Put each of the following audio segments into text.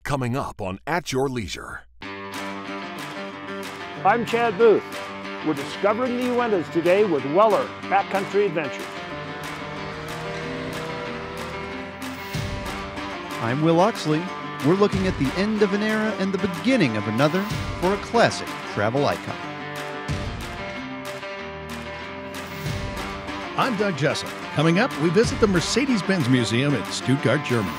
Coming up on At Your Leisure. I'm Chad Booth. We're discovering the Uintas today with Weller Backcountry Adventures. I'm Will Oxley. We're looking at the end of an era and the beginning of another for a classic travel icon. I'm Doug Jessop. Coming up, we visit the Mercedes-Benz Museum in Stuttgart, Germany.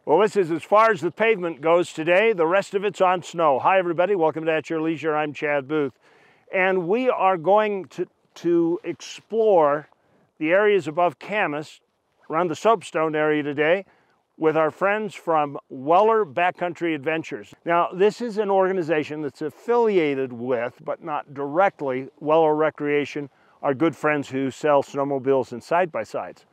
Well, this is as far as the pavement goes today. The rest of it's on snow. Hi, everybody. Welcome to At Your Leisure. I'm Chad Booth. And we are going to explore the areas above Camas, around the Soapstone area today, with our friends from Weller Backcountry Adventures. Now, this is an organization that's affiliated with, but not directly, Weller Recreation, our good friends who sell snowmobiles and side-by-sides.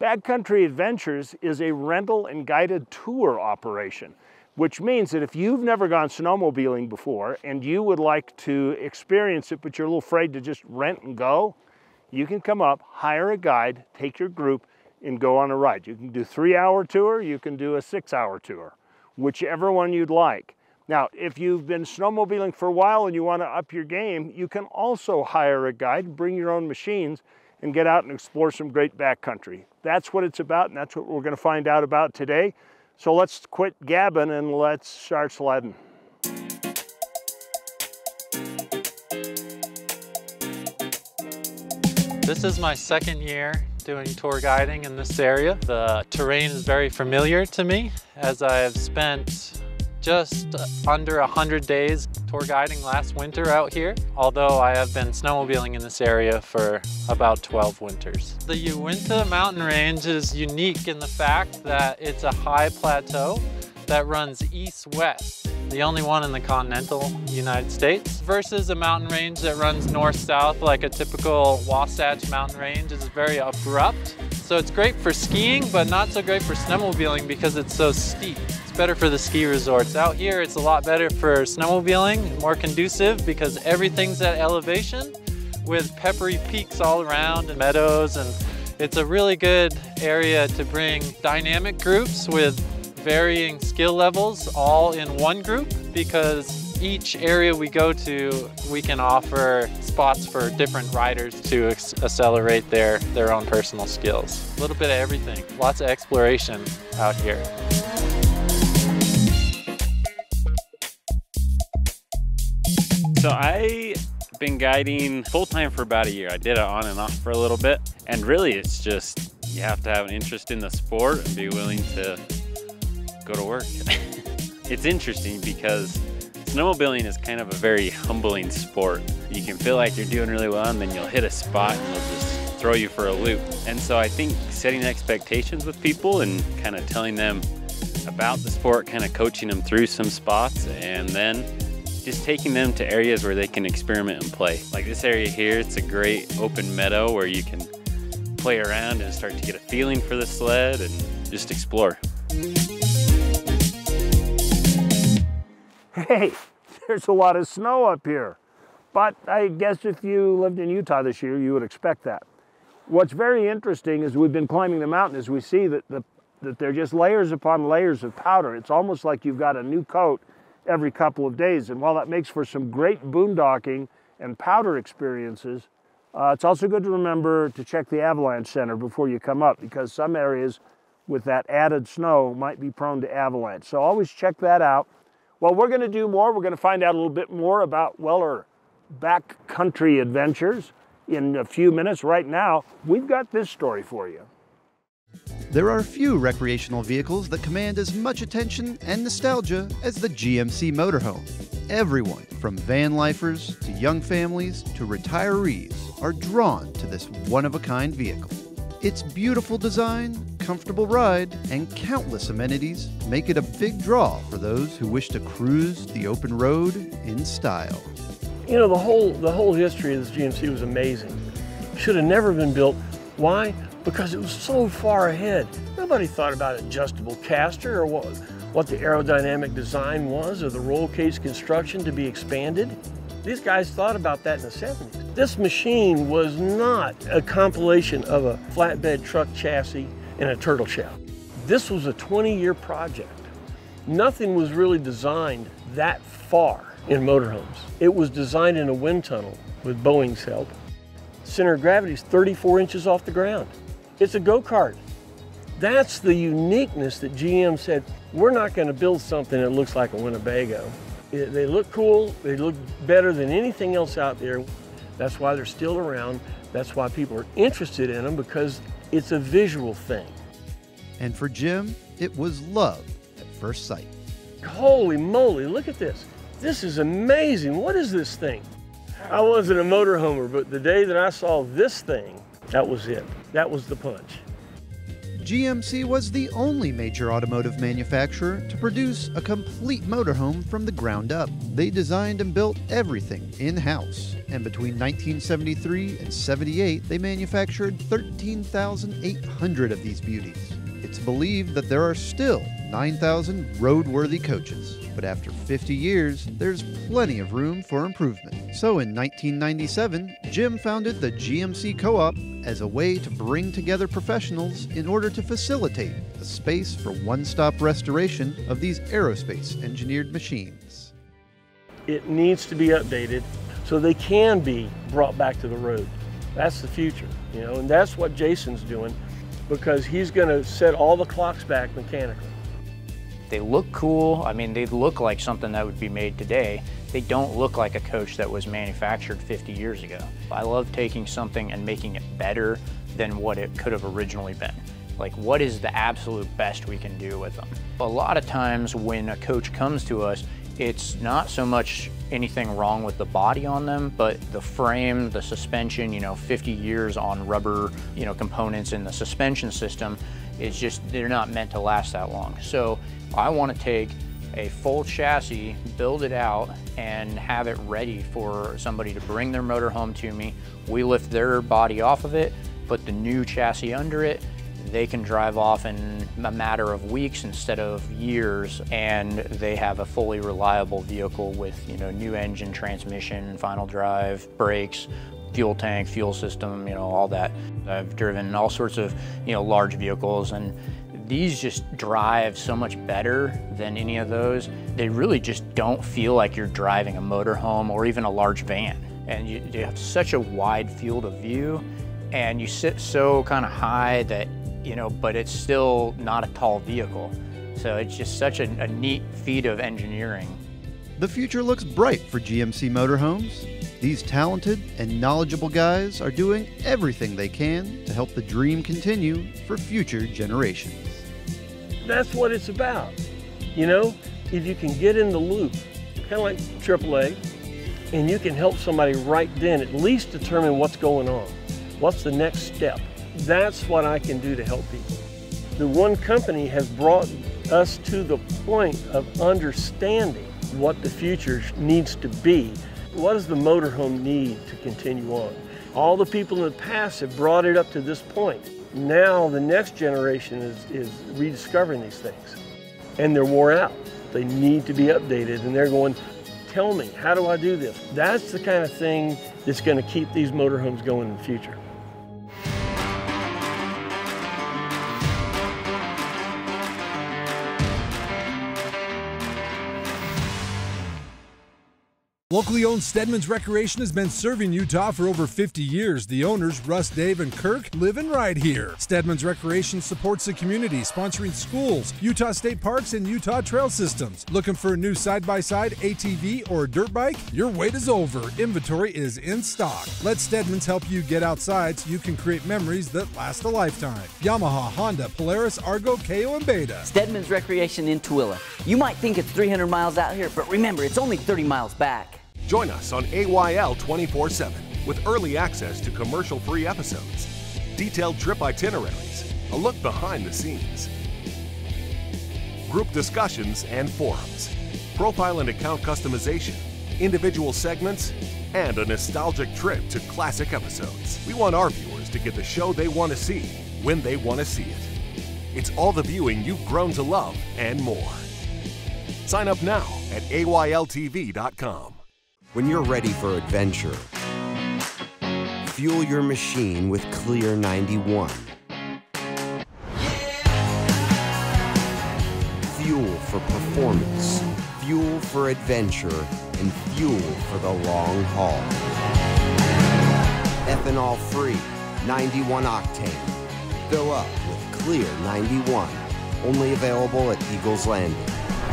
Backcountry Adventures is a rental and guided tour operation, which means that if you've never gone snowmobiling before and you would like to experience it, but you're a little afraid to just rent and go, you can come up, hire a guide, take your group, and go on a ride. You can do a 3-hour tour, you can do a 6-hour tour, whichever one you'd like. Now, if you've been snowmobiling for a while and you want to up your game, you can also hire a guide, bring your own machines, and get out and explore some great backcountry. That's what it's about, and that's what we're going to find out about today. So let's quit gabbing and let's start sledding. This is my second year doing tour guiding in this area. The terrain is very familiar to me, as I have spent just under 100 days tour guiding last winter out here, although I have been snowmobiling in this area for about 12 winters. The Uinta mountain range is unique in the fact that it's a high plateau that runs east-west, the only one in the continental United States, versus a mountain range that runs north-south like a typical Wasatch mountain range. It's very abrupt. So it's great for skiing, but not so great for snowmobiling because it's so steep. It's better for the ski resorts. Out here, it's a lot better for snowmobiling, more conducive because everything's at elevation with peppery peaks all around and meadows. And it's a really good area to bring dynamic groups with varying skill levels all in one group, because each area we go to, we can offer spots for different riders to accelerate their own personal skills. A little bit of everything, lots of exploration out here. So I've been guiding full-time for about a year. I did it on and off for a little bit, and really it's just, you have to have an interest in the sport and be willing to go to work. It's interesting because snowmobiling is kind of a very humbling sport. You can feel like you're doing really well and then you'll hit a spot and they'll just throw you for a loop. And so I think setting expectations with people and kind of telling them about the sport, kind of coaching them through some spots, and then just taking them to areas where they can experiment and play. Like this area here, it's a great open meadow where you can play around and start to get a feeling for the sled and just explore. Hey, there's a lot of snow up here. But I guess if you lived in Utah this year, you would expect that. What's very interesting is we've been climbing the mountain as we see that they're just layers upon layers of powder. It's almost like you've got a new coat every couple of days. And while that makes for some great boondocking and powder experiences, it's also good to remember to check the avalanche center before you come up, because some areas with that added snow might be prone to avalanche. So always check that out. Well, we're going to do more. We're going to find out a little bit more about Weller Backcountry Adventures in a few minutes. Right now, we've got this story for you. There are few recreational vehicles that command as much attention and nostalgia as the GMC Motorhome. Everyone, from van lifers to young families to retirees, are drawn to this one-of-a-kind vehicle. Its beautiful design, comfortable ride, and countless amenities make it a big draw for those who wish to cruise the open road in style. You know, the whole history of this GMC was amazing. Should have never been built. Why? Because it was so far ahead. Nobody thought about adjustable caster or what the aerodynamic design was, or the roll cage construction to be expanded. These guys thought about that in the 70s. This machine was not a compilation of a flatbed truck chassis and a turtle shell. This was a 20-year project. Nothing was really designed that far in motorhomes. It was designed in a wind tunnel with Boeing's help. Center of gravity is 34 inches off the ground. It's a go-kart. That's the uniqueness that GM said, we're not going to build something that looks like a Winnebago. They look cool, they look better than anything else out there. That's why they're still around. That's why people are interested in them, because it's a visual thing. And for Jim, it was love at first sight. Holy moly, look at this. This is amazing. What is this thing? I wasn't a motorhomer, but the day that I saw this thing, that was it. That was the punch. GMC was the only major automotive manufacturer to produce a complete motorhome from the ground up. They designed and built everything in-house, and between 1973 and 78, they manufactured 13,800 of these beauties. It's believed that there are still 9,000 roadworthy coaches, but after 50 years, there's plenty of room for improvement. So in 1997, Jim founded the GMC Co-op as a way to bring together professionals in order to facilitate a space for one-stop restoration of these aerospace-engineered machines. It needs to be updated so they can be brought back to the road. That's the future, you know, and that's what Jason's doing, because he's going to set all the clocks back mechanically. They look cool. I mean, they look like something that would be made today. They don't look like a coach that was manufactured 50 years ago. I love taking something and making it better than what it could have originally been. Like, what is the absolute best we can do with them? A lot of times when a coach comes to us, it's not so much anything wrong with the body on them, but the frame, the suspension, you know, 50 years on rubber, you know, components in the suspension system, it's just, they're not meant to last that long. So I want to take a full chassis, build it out, and have it ready for somebody to bring their motorhome to me. We lift their body off of it, put the new chassis under it. They can drive off in a matter of weeks instead of years, and they have a fully reliable vehicle with, you know, new engine, transmission, final drive, brakes, fuel tank, fuel system, you know, all that. I've driven all sorts of, you know, large vehicles, and these just drive so much better than any of those. They really just don't feel like you're driving a motorhome or even a large van. And you have such a wide field of view, and you sit so kind of high that, you know, but it's still not a tall vehicle. So it's just such a neat feat of engineering. The future looks bright for GMC Motorhomes. These talented and knowledgeable guys are doing everything they can to help the dream continue for future generations. That's what it's about. You know, if you can get in the loop, kind of like AAA, and you can help somebody right then at least determine what's going on. What's the next step? That's what I can do to help people. The one company has brought us to the point of understanding what the future needs to be. What does the motorhome need to continue on? All the people in the past have brought it up to this point. Now the next generation is rediscovering these things, and they're wore out. They need to be updated, and they're going, tell me, how do I do this? That's the kind of thing that's going to keep these motorhomes going in the future. Locally owned Stedman's Recreation has been serving Utah for over 50 years. The owners, Russ, Dave, and Kirk, live and ride here. Stedman's Recreation supports the community, sponsoring schools, Utah state parks, and Utah trail systems. Looking for a new side-by-side, ATV, or dirt bike? Your wait is over. Inventory is in stock. Let Stedman's help you get outside so you can create memories that last a lifetime. Yamaha, Honda, Polaris, Argo, KO, and Beta. Stedman's Recreation in Tooele. You might think it's 300 miles out here, but remember, it's only 30 miles back. Join us on AYL 24/7 with early access to commercial-free episodes, detailed trip itineraries, a look behind the scenes, group discussions and forums, profile and account customization, individual segments, and a nostalgic trip to classic episodes. We want our viewers to get the show they want to see when they want to see it. It's all the viewing you've grown to love and more. Sign up now at AYLTV.com. When you're ready for adventure, fuel your machine with Clear 91. Fuel for performance, fuel for adventure, and fuel for the long haul. Ethanol-free, 91 octane. Fill up with Clear 91. Only available at Eagles Landing.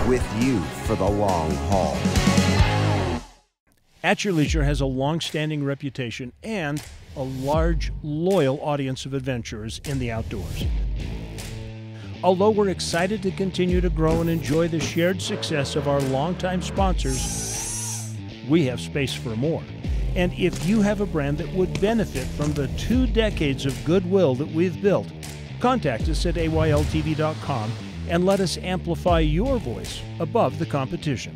With you for the long haul. At Your Leisure has a long-standing reputation and a large, loyal audience of adventurers in the outdoors. Although we're excited to continue to grow and enjoy the shared success of our longtime sponsors, we have space for more. And if you have a brand that would benefit from the 2 decades of goodwill that we've built, contact us at AYLTV.com and let us amplify your voice above the competition.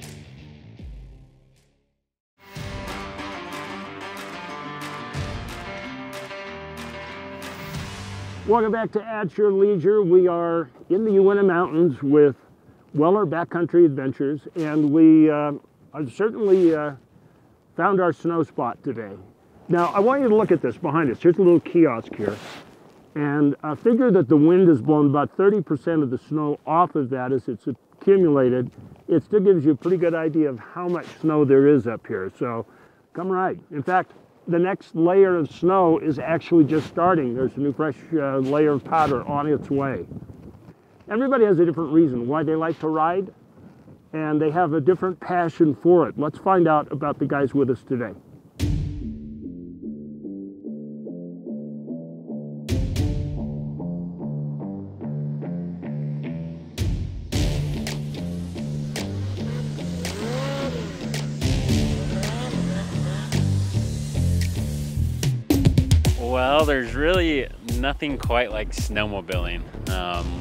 Welcome back to At Your Leisure. We are in the Uinta Mountains with Weller Backcountry Adventures, and we have certainly found our snow spot today. Now, I want you to look at this behind us. Here's a little kiosk here, and figure that the wind has blown about 30% of the snow off of that as it's accumulated. It still gives you a pretty good idea of how much snow there is up here, so come ride. In fact, the next layer of snow is actually just starting. There's a new fresh layer of powder on its way. Everybody has a different reason why they like to ride, and they have a different passion for it. Let's find out about the guys with us today. Well, there's really nothing quite like snowmobiling.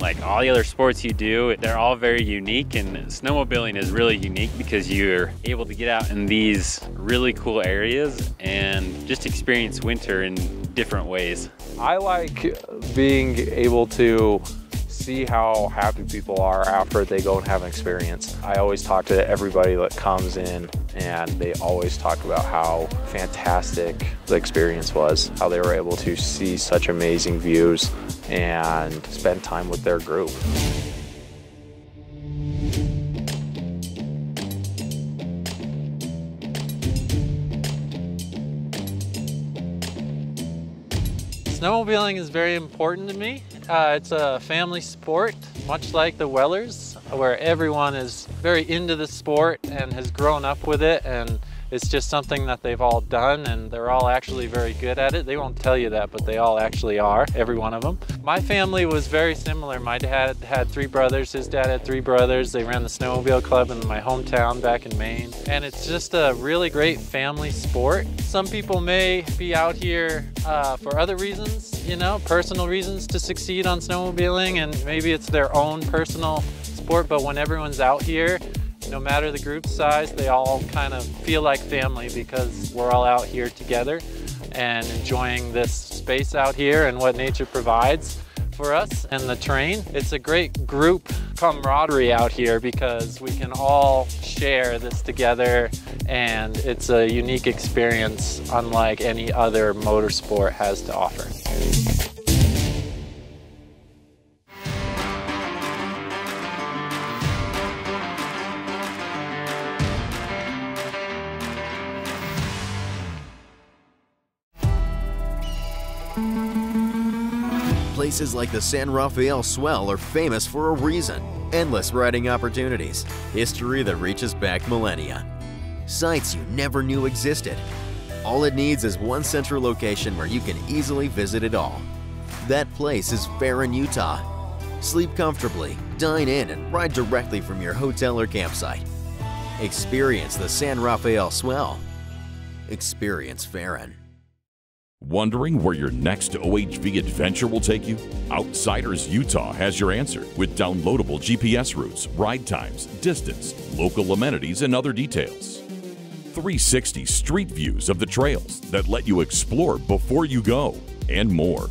Like all the other sports you do, they're all very unique, and snowmobiling is really unique because you're able to get out in these really cool areas and just experience winter in different ways. I like being able to see how happy people are after they go and have an experience. I always talk to everybody that comes in, and they always talk about how fantastic the experience was, how they were able to see such amazing views and spend time with their group. Snowmobiling is very important to me. It's a family sport, much like the Wellers, where everyone is very into the sport and has grown up with it, and it's just something that they've all done, and they're all actually very good at it. They won't tell you that, but they all actually are, every one of them. My family was very similar. My dad had 3 brothers, his dad had 3 brothers. They ran the snowmobile club in my hometown back in Maine, and it's just a really great family sport. Some people may be out here for other reasons, you know, personal reasons to succeed on snowmobiling, and maybe it's their own personal sport, but when everyone's out here, no matter the group size, they all kind of feel like family because we're all out here together and enjoying this space out here and what nature provides for us and the terrain. It's a great group camaraderie out here because we can all share this together, and it's a unique experience unlike any other motorsport has to offer. Places like the San Rafael Swell are famous for a reason. Endless riding opportunities, history that reaches back millennia, sites you never knew existed. All it needs is one central location where you can easily visit it all. That place is Farron, Utah. Sleep comfortably, dine in, and ride directly from your hotel or campsite. Experience the San Rafael Swell. Experience Farron. Wondering where your next OHV adventure will take you? Outsiders Utah has your answer with downloadable GPS routes, ride times, distance, local amenities, and other details. 360 street views of the trails that let you explore before you go, and more.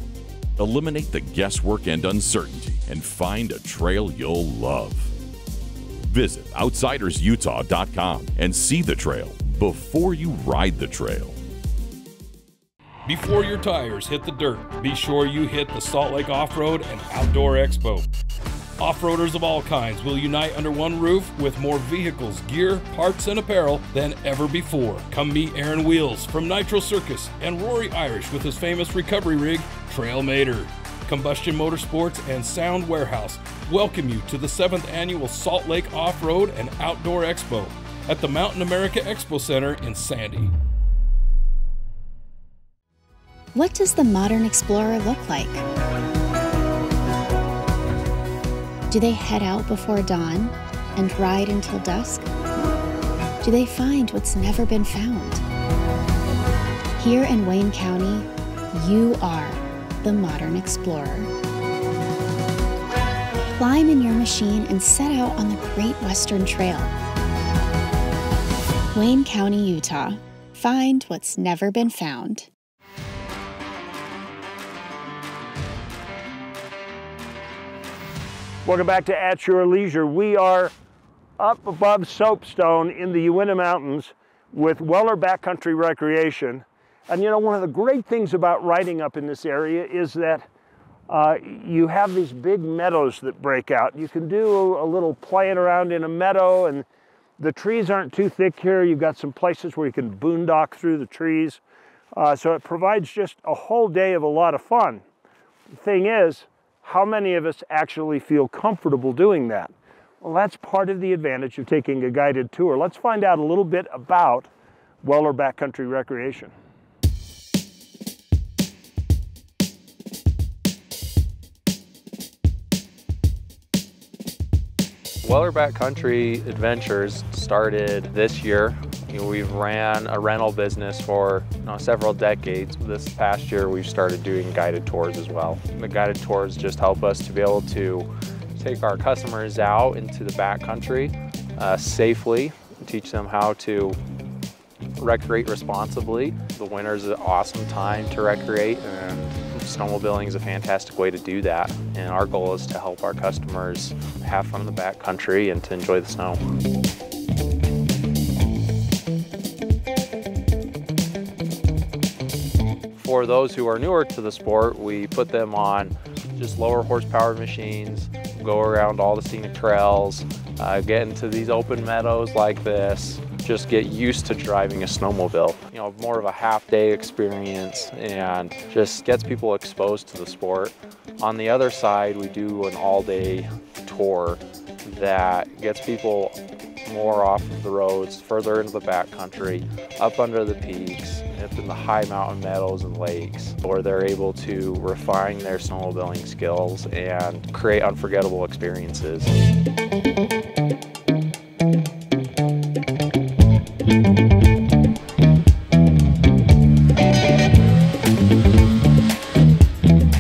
Eliminate the guesswork and uncertainty and find a trail you'll love. Visit OutsidersUtah.com and see the trail before you ride the trail. Before your tires hit the dirt, be sure you hit the Salt Lake Off-Road and Outdoor Expo. Off-roaders of all kinds will unite under one roof with more vehicles, gear, parts, and apparel than ever before. Come meet Aaron Wheels from Nitro Circus and Rory Irish with his famous recovery rig, Trailmator. Combustion Motorsports and Sound Warehouse welcome you to the 7th Annual Salt Lake Off-Road and Outdoor Expo at the Mountain America Expo Center in Sandy. What does the modern explorer look like? Do they head out before dawn and ride until dusk? Do they find what's never been found? Here in Wayne County, you are the modern explorer. Climb in your machine and set out on the Great Western Trail. Wayne County, Utah. Find what's never been found. Welcome back to At Your Leisure. We are up above Soapstone in the Uinta Mountains with Weller Backcountry Recreation. And you know, one of the great things about riding up in this area is that you have these big meadows that break out. You can do a little playing around in a meadow, and the trees aren't too thick here. You've got some places where you can boondock through the trees. So it provides just a whole day of a lot of fun. The thing is, how many of us actually feel comfortable doing that? Well, that's part of the advantage of taking a guided tour. Let's find out a little bit about Weller Backcountry Recreation. Weller Backcountry Adventures started this year. We've ran a rental business for several decades. This past year we've started doing guided tours as well. The guided tours just help us to be able to take our customers out into the backcountry safely, teach them how to recreate responsibly. The winter is an awesome time to recreate, and snowmobiling is a fantastic way to do that. And our goal is to help our customers have fun in the backcountry and to enjoy the snow. For those who are newer to the sport, we put them on just lower horsepower machines, go around all the scenic trails, get into these open meadows like this, just get used to driving a snowmobile. You know, more of a half-day experience and just gets people exposed to the sport. On the other side, we do an all-day tour that gets people more off of the roads, further into the backcountry, up under the peaks, up in the high mountain meadows and lakes, where they're able to refine their snowmobiling skills and create unforgettable experiences.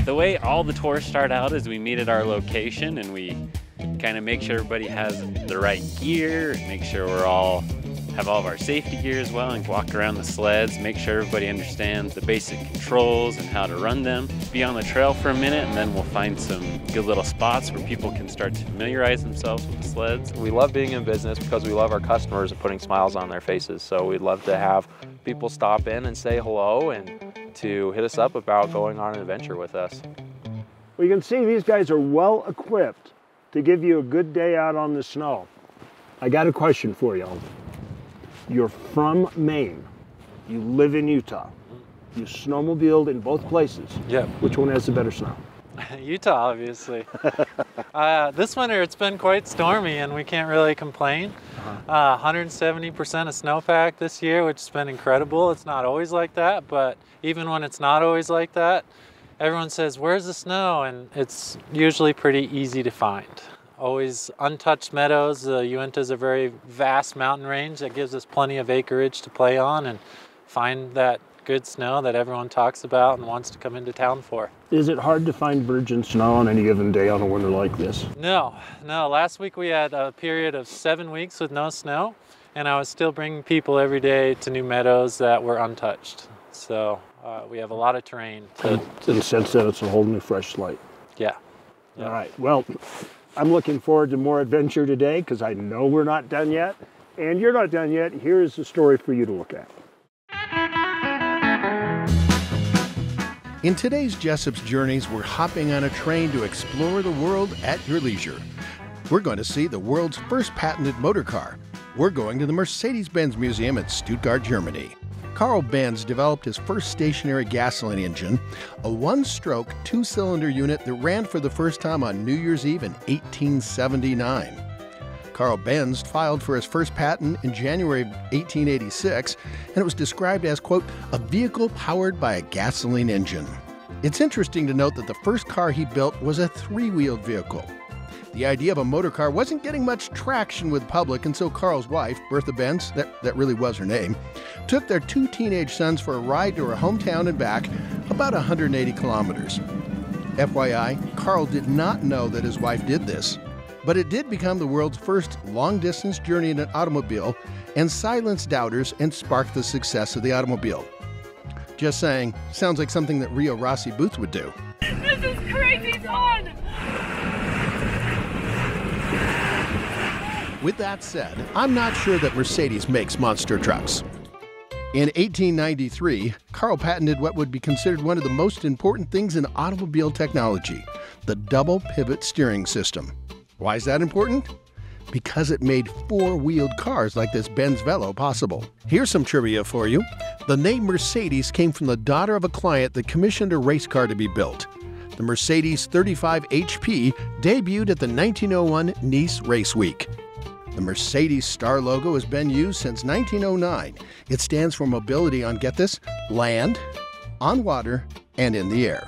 The way all the tours start out is we meet at our location and we kind of make sure everybody has the right gear, and make sure we're all have all of our safety gear as well, and walk around the sleds, make sure everybody understands the basic controls and how to run them. Be on the trail for a minute, and then we'll find some good little spots where people can start to familiarize themselves with the sleds. We love being in business because we love our customers and putting smiles on their faces. So we'd love to have people stop in and say hello and to hit us up about going on an adventure with us. Well, you can see these guys are well equipped to give you a good day out on the snow. I got a question for you. You're from Maine. You live in Utah. You snowmobiled in both places. Yeah. Which one has the better snow? Utah, obviously. This winter it's been quite stormy and we can't really complain. 170% of snowpack this year, which has been incredible. It's not always like that, but even when it's not always like that, everyone says, "Where's the snow?" And it's usually pretty easy to find. Always untouched meadows. The Uinta is a very vast mountain range that gives us plenty of acreage to play on and find that good snow that everyone talks about and wants to come into town for. Is it hard to find virgin snow on any given day on a winter like this? No. Last week we had a period of 7 weeks with no snow, and I was still bringing people every day to new meadows that were untouched. So we have a lot of terrain. And since then, it's a whole new fresh slate. Yeah. All right. Well, I'm looking forward to more adventure today because I know we're not done yet. And you're not done yet. Here's the story for you to look at. In today's Jessop's Journeys, we're hopping on a train to explore the world at your leisure. We're going to see the world's first patented motor car. We're going to the Mercedes-Benz Museum in Stuttgart, Germany. Carl Benz developed his first stationary gasoline engine, a one-stroke, two-cylinder unit that ran for the first time on New Year's Eve in 1879. Carl Benz filed for his first patent in January of 1886, and it was described as, quote, a vehicle powered by a gasoline engine. It's interesting to note that the first car he built was a three-wheeled vehicle. The idea of a motor car wasn't getting much traction with the public, and so Carl's wife, Bertha Benz, that really was her name, took their two teenage sons for a ride to her hometown and back, about 180 kilometers. FYI, Carl did not know that his wife did this, but it did become the world's first long-distance journey in an automobile and silenced doubters and sparked the success of the automobile. Just saying, sounds like something that Rio Rossi Booth would do. This is crazy fun! With that said, I'm not sure that Mercedes makes monster trucks. In 1893, Carl patented what would be considered one of the most important things in automobile technology, the double pivot steering system. Why is that important? Because it made four-wheeled cars like this Benz Velo possible. Here's some trivia for you. The name Mercedes came from the daughter of a client that commissioned a race car to be built. The Mercedes 35 HP debuted at the 1901 Nice Race Week. The Mercedes star logo has been used since 1909. It stands for mobility on, get this, land, on water, and in the air.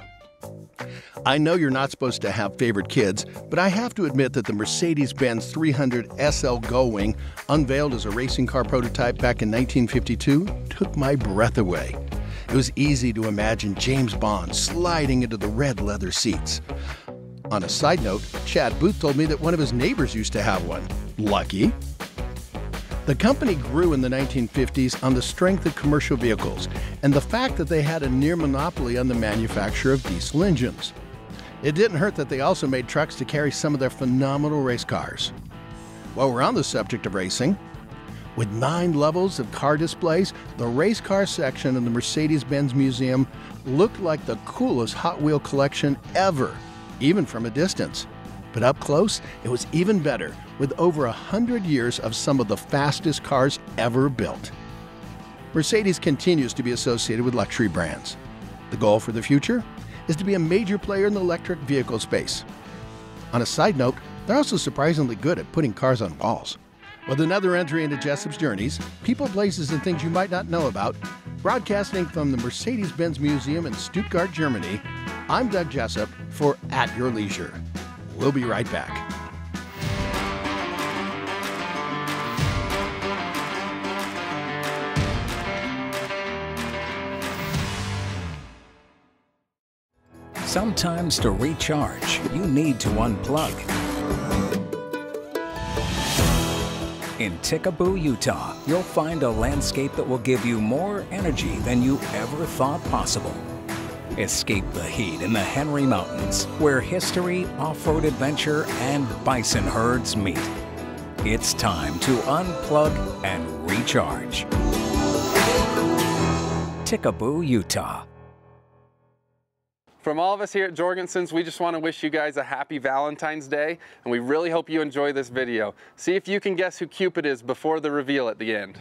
I know you're not supposed to have favorite kids, but I have to admit that the Mercedes-Benz 300 SL Gullwing, unveiled as a racing car prototype back in 1952, took my breath away. It was easy to imagine James Bond sliding into the red leather seats. On a side note, Chad Booth told me that one of his neighbors used to have one. Lucky. The company grew in the 1950s on the strength of commercial vehicles and the fact that they had a near monopoly on the manufacture of diesel engines. It didn't hurt that they also made trucks to carry some of their phenomenal race cars. While we're on the subject of racing, with 9 levels of car displays, the race car section in the Mercedes-Benz Museum looked like the coolest Hot Wheel collection ever, even from a distance. But up close, it was even better, with over 100 years of some of the fastest cars ever built. Mercedes continues to be associated with luxury brands. The goal for the future is to be a major player in the electric vehicle space. On a side note, they're also surprisingly good at putting cars on walls. With another entry into Jessop's Journeys, people, places, and things you might not know about, broadcasting from the Mercedes-Benz Museum in Stuttgart, Germany, I'm Doug Jessop for At Your Leisure. We'll be right back. Sometimes to recharge, you need to unplug. In Tickaboo, Utah, you'll find a landscape that will give you more energy than you ever thought possible. Escape the heat in the Henry Mountains, where history, off-road adventure, and bison herds meet. It's time to unplug and recharge. Tickaboo, Utah. From all of us here at Jorgensen's, we just want to wish you guys a happy Valentine's Day, and we really hope you enjoy this video. See if you can guess who Cupid is before the reveal at the end.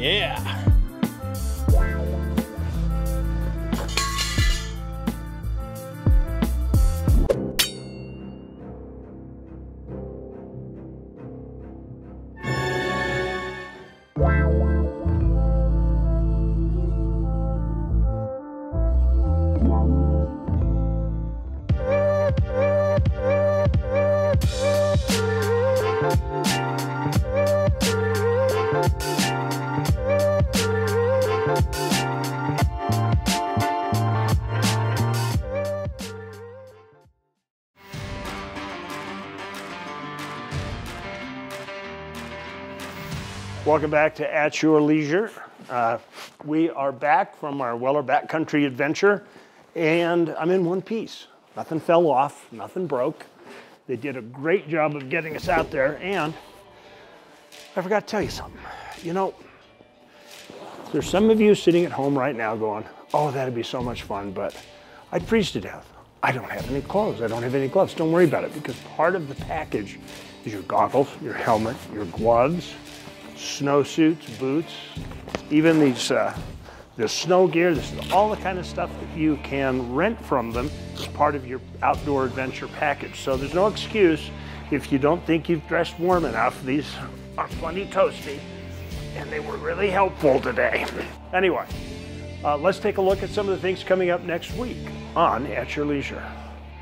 Yeah. Welcome back to At Your Leisure. We are back from our Weller Backcountry adventure, and I'm in one piece. Nothing fell off, nothing broke. They did a great job of getting us out there, and I forgot to tell you something. You know, there's some of you sitting at home right now going, oh, that'd be so much fun, but I'd freeze to death. I don't have any clothes. I don't have any gloves. Don't worry about it, because part of the package is your goggles, your helmet, your gloves, snowsuits, boots, even these the snow gear. This is all the kind of stuff that you can rent from them as part of your outdoor adventure package. So there's no excuse if you don't think you've dressed warm enough. These are plenty toasty, and they were really helpful today. Anyway, let's take a look at some of the things coming up next week on At Your Leisure.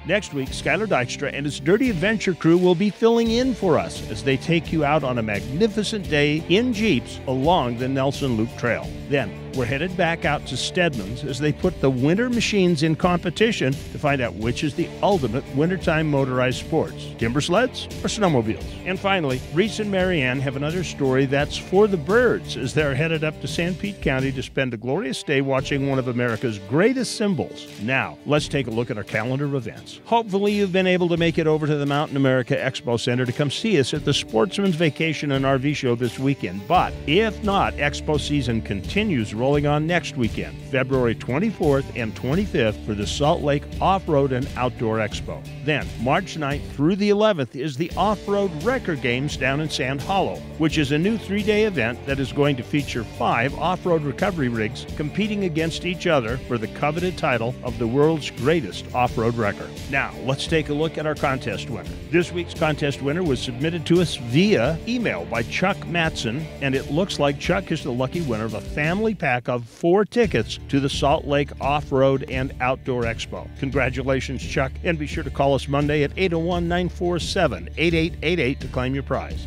Next week, Skylar Dykstra and his Dirty Adventure crew will be filling in for us as they take you out on a magnificent day in Jeeps along the Nelson Loop Trail. Then, we're headed back out to Stedman's as they put the winter machines in competition to find out which is the ultimate wintertime motorized sports, timber sleds or snowmobiles. And finally, Reese and Marianne have another story that's for the birds as they're headed up to San Pete County to spend a glorious day watching one of America's greatest symbols. Now, let's take a look at our calendar of events. Hopefully, you've been able to make it over to the Mountain America Expo Center to come see us at the Sportsman's Vacation and RV Show this weekend. But if not, Expo season continues rolling on next weekend, February 24th and 25th for the Salt Lake Off-Road and Outdoor Expo. Then, March 9th through the 11th is the Off-Road Wrecker Games down in Sand Hollow, which is a new 3-day event that is going to feature 5 off-road recovery rigs competing against each other for the coveted title of the world's greatest off-road wrecker. Now, let's take a look at our contest winner. This week's contest winner was submitted to us via email by Chuck Matson, and it looks like Chuck is the lucky winner of a family pack of 4 tickets to the Salt Lake Off-Road and Outdoor Expo. Congratulations, Chuck, and be sure to call us Monday at 801-947-8888 to claim your prize.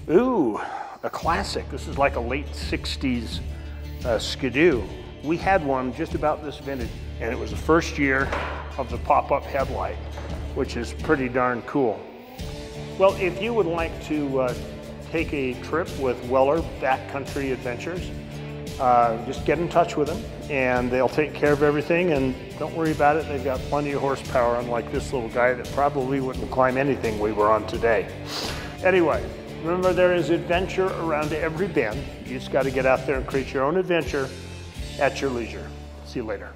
Ooh, a classic. This is like a late 60s Skidoo. We had one just about this vintage, and it was the first year of the pop-up headlight, which is pretty darn cool. Well, if you would like to take a trip with Weller Backcountry Adventures, just get in touch with them and they'll take care of everything, and don't worry about it. They've got plenty of horsepower, unlike this little guy that probably wouldn't climb anything we were on today. Anyway, remember, there is adventure around every bend. You just got to get out there and create your own adventure at your leisure. See you later.